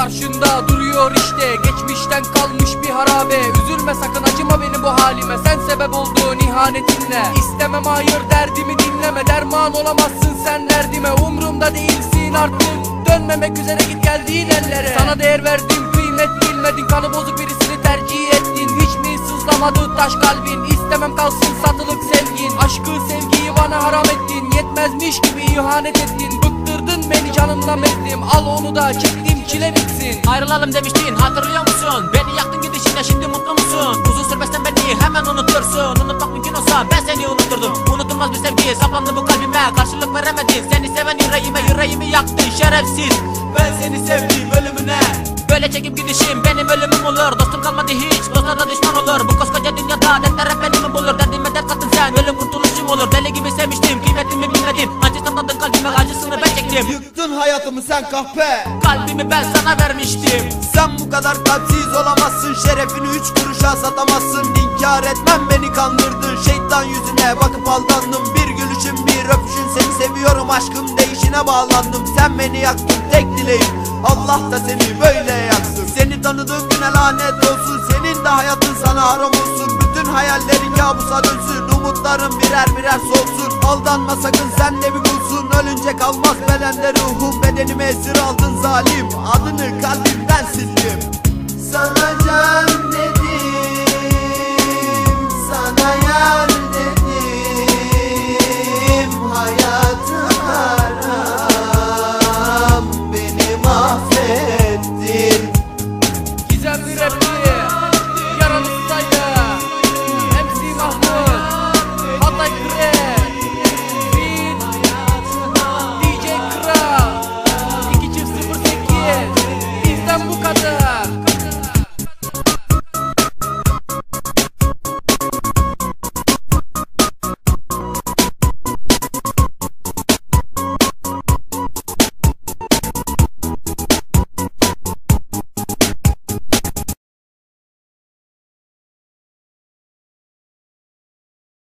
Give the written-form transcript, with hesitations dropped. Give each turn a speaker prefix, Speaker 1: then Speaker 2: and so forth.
Speaker 1: Karşında duruyor işte geçmişten kalmış bir harabe. Üzülme sakın, acıma benim bu halime, sen sebep olduğun ihanetinle. İstemem hayır, derdimi dinleme, derman olamazsın sen derdime. Umrumda değilsin artık, dönmemek üzere git geldiğin ellere. Sana değer verdim, kıymet bilmedin, kanı bozuk birisini tercih ettin. Hiç mi sızlamadı taş kalbin, istemem kalsın satılık sevgin. Aşkı sevgiyi bana haram ettin, yetmezmiş gibi ihanet ettin. Bıktırdın beni canımla mezdim, al onu da çektiğim çile bitsin.
Speaker 2: Ayrılalım demiştin, hatırlıyor musun? Beni yaktın gidişinle, şimdi mutlu musun? Uzun sürmezsen beni hemen unutursun. Unutmak mümkün olsa ben seni unuturdum. Unutulmaz bir sevgi saplandı bu kalbime, karşılık veremedin. Seni seven yüreğimi yaktın şerefsiz. Ben seni sevdim ölümüne, böyle çekip gidişim benim ölümüm olur. Dostum kalmadı hiç, dostlara düşman olur. Bu koskoca dünyada dertler hep beni mi bulur? Derdime dert kattın sen, ölüm kurtuluşum olur. Deli gibi sevmiştim, kıymetimi bilmedim. Acı sapladın kalbime, acısını ben çektim.
Speaker 3: Yıktın hayatımı sen kahpe,
Speaker 2: kalbimi ben sana vermiştim.
Speaker 3: sen bu kadar kalpsiz olamazsın. Şerefini 3 kuruşa satamazsın. İnkar etmem, beni kandırdın. Şeytan yüzüne bakıp aldandım. Bir gülüşün bir öpüşün, seni seviyorum aşkım değişine bağlandım. Sen beni yaktın, tek dileğim Allah da seni böyle yaksın. Seni tanıdığım güne lanet olsun, senin de hayatın sana haram olsun. Bütün hayallerin kabusa dönsün, umutların birer birer solsun. Aldanma sakın, sen de bir kulsun, ölünce kalmaz bedende ruhum. Bedenimi esir aldın zalim, adını kalbimden sildim. Sana